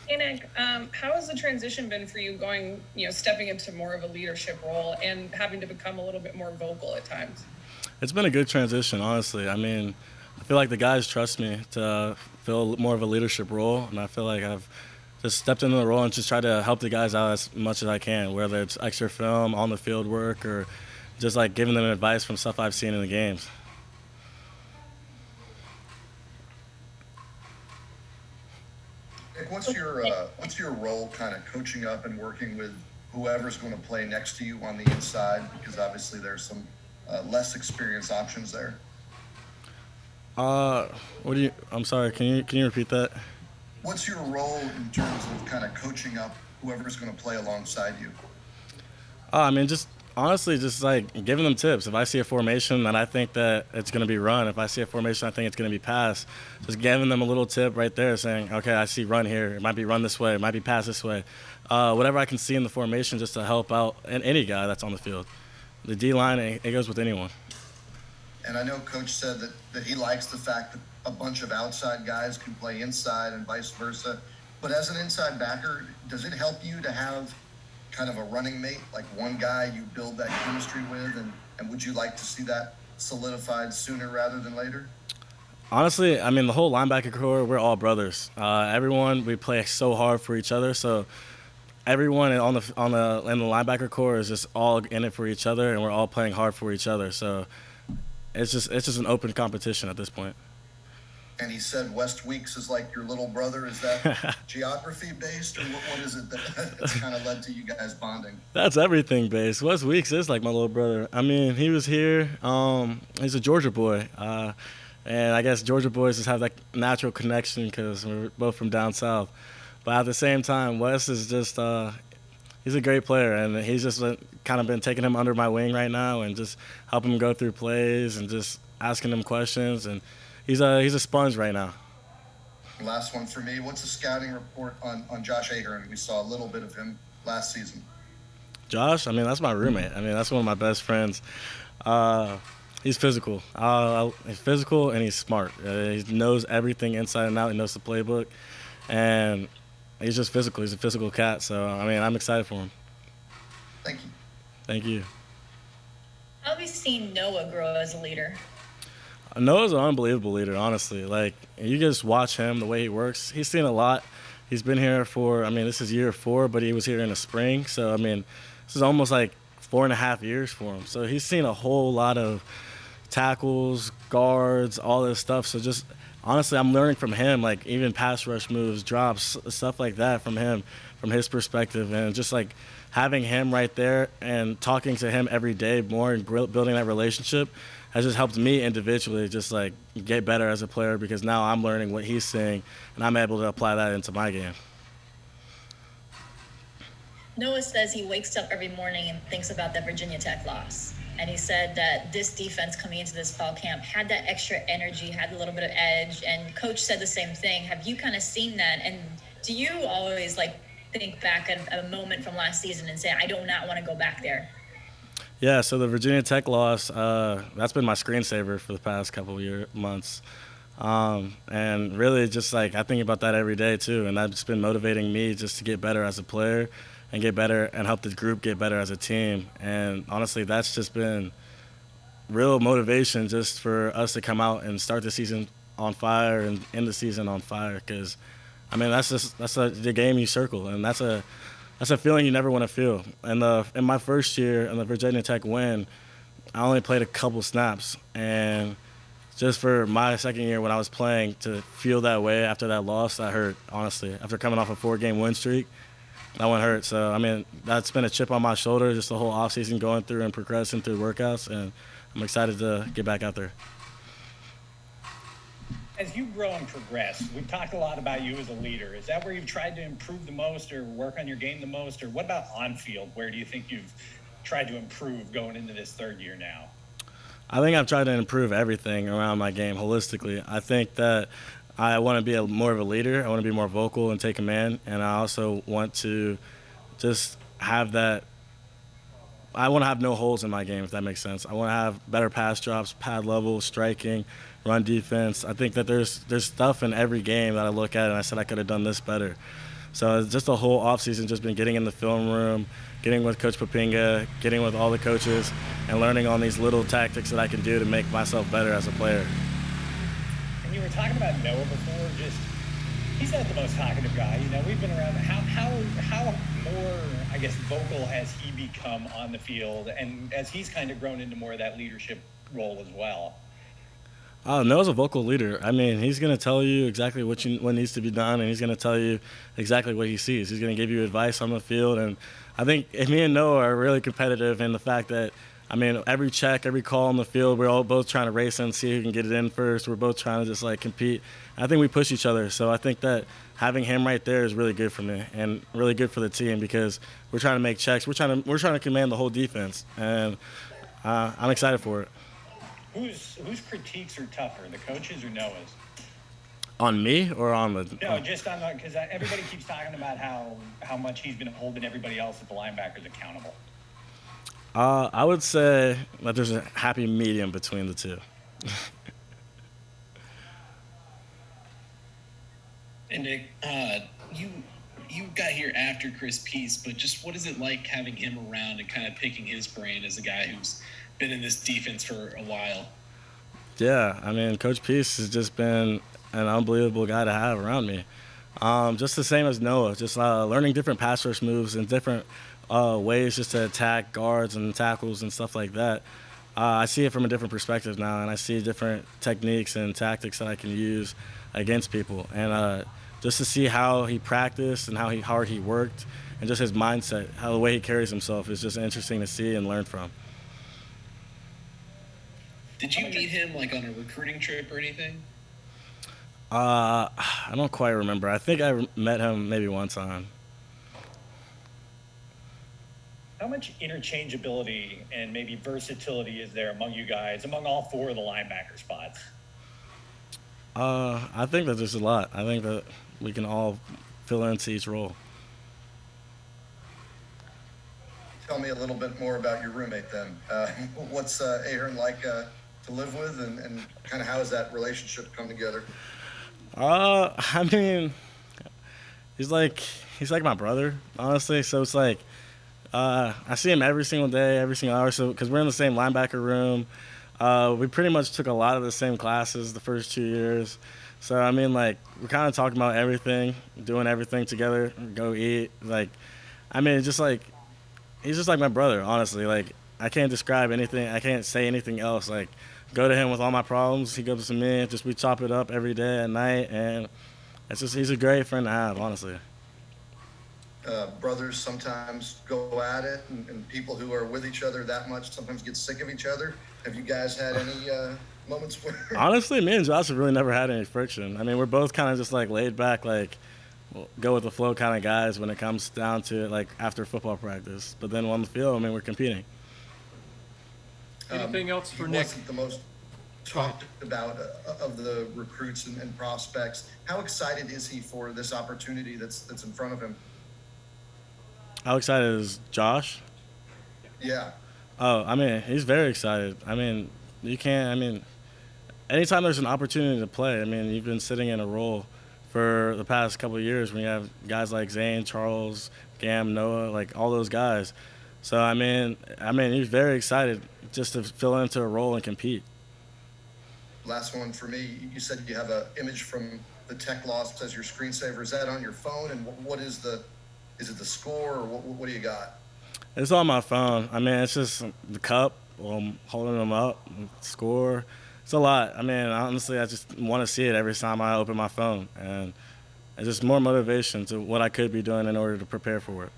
Hey Nick, how has the transition been for you going, stepping into more of a leadership role and having to become a little bit more vocal at times? It's been a good transition, honestly. I mean, I feel like the guys trust me to fill more of a leadership role, and I feel like I've just stepped into the role and just tried to help the guys out as much as I can, whether it's extra film, on the field work, or just like giving them advice from stuff I've seen in the games. Nick, what's your role kind of coaching up and working with whoever's going to play next to you on the inside? Because obviously there's some less experienced options there. What do you? I'm sorry. Can you repeat that? What's your role in terms of kind of coaching up whoever's going to play alongside you? I mean, just honestly, just like giving them tips. If I see a formation that I think that it's going to be run, if I see a formation I think it's going to be pass, just giving them a little tip right there, saying, okay, I see run here. It might be run this way. It might be pass this way. Whatever I can see in the formation, just to help out and any guy that's on the field. The D line, it goes with anyone. And I know Coach said that he likes the fact that a bunch of outside guys can play inside and vice versa. But as an inside backer, does it help you to have kind of a running mate, like one guy you build that chemistry with? And would you like to see that solidified sooner rather than later? Honestly, I mean, the whole linebacker core, we're all brothers. Everyone, we play so hard for each other. So everyone on the in the linebacker core is just all in it for each other, and we're all playing hard for each other. So it's just an open competition at this point. And he said West Weeks is like your little brother. Is that geography based, or what is it that's kind of led to you guys bonding? That's everything based. Wes Weeks is like my little brother. I mean, he was here. He's a Georgia boy, and I guess Georgia boys just have that natural connection because we're both from down south. But at the same time, Wes is just he's a great player, and he's just kind of been taking him under my wing right now and just helping him go through plays and just asking him questions. And he's a sponge right now. Last one for me. What's the scouting report on Josh Ahern? We saw a little bit of him last season. Josh, I mean, that's my roommate. I mean, that's one of my best friends. Uh, he's physical. He's physical and he's smart. He knows everything inside and out. He knows the playbook, and he's just physical. He's a physical cat. So I mean, I'm excited for him. Thank you. Thank you. How have you seen Noah grow as a leader? Noah's an unbelievable leader, honestly. Like you just watch him, the way he works. He's seen a lot. He's been here for, I mean, this is year 4, but he was here in the spring. So I mean, this is almost like 4.5 years for him. So he's seen a whole lot of tackles, guards, all this stuff. So just honestly, I'm learning from him, like even pass rush moves, drops, stuff like that from him, from his perspective, and just like having him right there and talking to him every day more and building that relationship has just helped me individually just like get better as a player because now I'm learning what he's saying and I'm able to apply that into my game. Noah says he wakes up every morning and thinks about that Virginia Tech loss. And he said that this defense coming into this fall camp had that extra energy, had a little bit of edge. And coach said the same thing. Have you kind of seen that? And do you always like think back at a moment from last season and say, I do not want to go back there? Yeah, so the Virginia Tech loss, that's been my screensaver for the past couple of months. And really just like I think about that every day too. And that's been motivating me just to get better as a player and get better and help the group get better as a team. And honestly, that's just been real motivation just for us to come out and start the season on fire and end the season on fire. Because I mean, the game you circle, and that's a feeling you never want to feel. And in my first year in the Virginia Tech win, I only played a couple snaps, and just for my second year when I was playing to feel that way after that loss, that hurt. Honestly, after coming off a 4-game win streak, that one hurt. So I mean, that's been a chip on my shoulder just the whole offseason going through and progressing through workouts, and I'm excited to get back out there. As you grow and progress, we've talked a lot about you as a leader. Is that where you've tried to improve the most or work on your game the most? Or what about on field? Where do you think you've tried to improve going into this third year now? I think I've tried to improve everything around my game holistically. I think that I want to be more of a leader. I want to be more vocal and take command, and I also want to just have that. I want to have no holes in my game, if that makes sense. I want to have better pass drops, pad level, striking, run defense. I think that there's stuff in every game that I look at and I said I could have done this better. So it's just a whole offseason just been getting in the film room, getting with Coach Papinga, getting with all the coaches, and learning on these little tactics that I can do to make myself better as a player. And you were talking about Noah before, just he's not the most talkative guy. You know, we've been around. How more, I guess, vocal has he become on the field, and as he's kind of grown into more of that leadership role as well? Noah's a vocal leader. I mean, he's going to tell you exactly what needs to be done, and he's going to tell you exactly what he sees. He's going to give you advice on the field, and I think me and Noah are really competitive in the fact that, I mean, every check, every call on the field, we're all both trying to race and see who can get it in first. We're both trying to just, like, compete. I think we push each other, so I think that having him right there is really good for me and really good for the team because we're trying to make checks. We're trying to command the whole defense, and I'm excited for it. Whose critiques are tougher, the coaches or Noah's? On me or on the? No, just on the, because everybody keeps talking about how much he's been holding everybody else at the linebackers accountable. I would say that there's a happy medium between the two. And Nick, you got here after Chris Peace, but just what is it like having him around and kind of picking his brain as a guy who's been in this defense for a while? Yeah, I mean, Coach Peace has just been an unbelievable guy to have around me. Just the same as Noah, just learning different pass rush moves and different ways just to attack guards and tackles and stuff like that. I see it from a different perspective now, and I see different techniques and tactics that I can use against people. And just to see how he practiced and how hard he worked and just his mindset, how the way he carries himself is just interesting to see and learn from. Did you meet him like on a recruiting trip or anything? I don't quite remember. I think I met him maybe one time. How much interchangeability and maybe versatility is there among you guys, among all four of the linebacker spots? I think that there's a lot. I think that we can all fill into each role. Tell me a little bit more about your roommate then. What's Ahern like to live with, and kind of how has that relationship come together? I mean, he's like my brother, honestly. So it's like I see him every single day, every single hour. So because we're in the same linebacker room, we pretty much took a lot of the same classes the first 2 years. So I mean, like we're kind of talking about everything, doing everything together, go eat. Like, I mean, just like he's just like my brother, honestly. Like I can't describe anything. I can't say anything else. Like go to him with all my problems. He goes to me. Just we chop it up every day at night, and it's just he's a great friend to have, honestly. Brothers sometimes go at it, and people who are with each other that much sometimes get sick of each other. Have you guys had any moments where? Honestly, me and Josh have really never had any friction. I mean, we're both kind of just like laid back, like go with the flow kind of guys when it comes down to it, like after football practice. But then on the field, I mean, we're competing. Anything else for he Nick? wasn't the most talked about of the recruits and prospects. How excited is he for this opportunity that's in front of him? How excited is Josh? Yeah. Oh, I mean, he's very excited. I mean, anytime there's an opportunity to play, I mean, you've been sitting in a role for the past couple of years when you have guys like Zane, Charles, Gam, Noah, like all those guys. So, I mean, he's very excited just to fill into a role and compete. Last one for me. You said you have an image from the tech loss as your screensaver. Is that on your phone? And what is is it the score, or what do you got? It's on my phone. I mean, it's just the cup, I'm holding them up, score. It's a lot. I mean, honestly, I just want to see it every time I open my phone. And it's just more motivation to what I could be doing in order to prepare for it.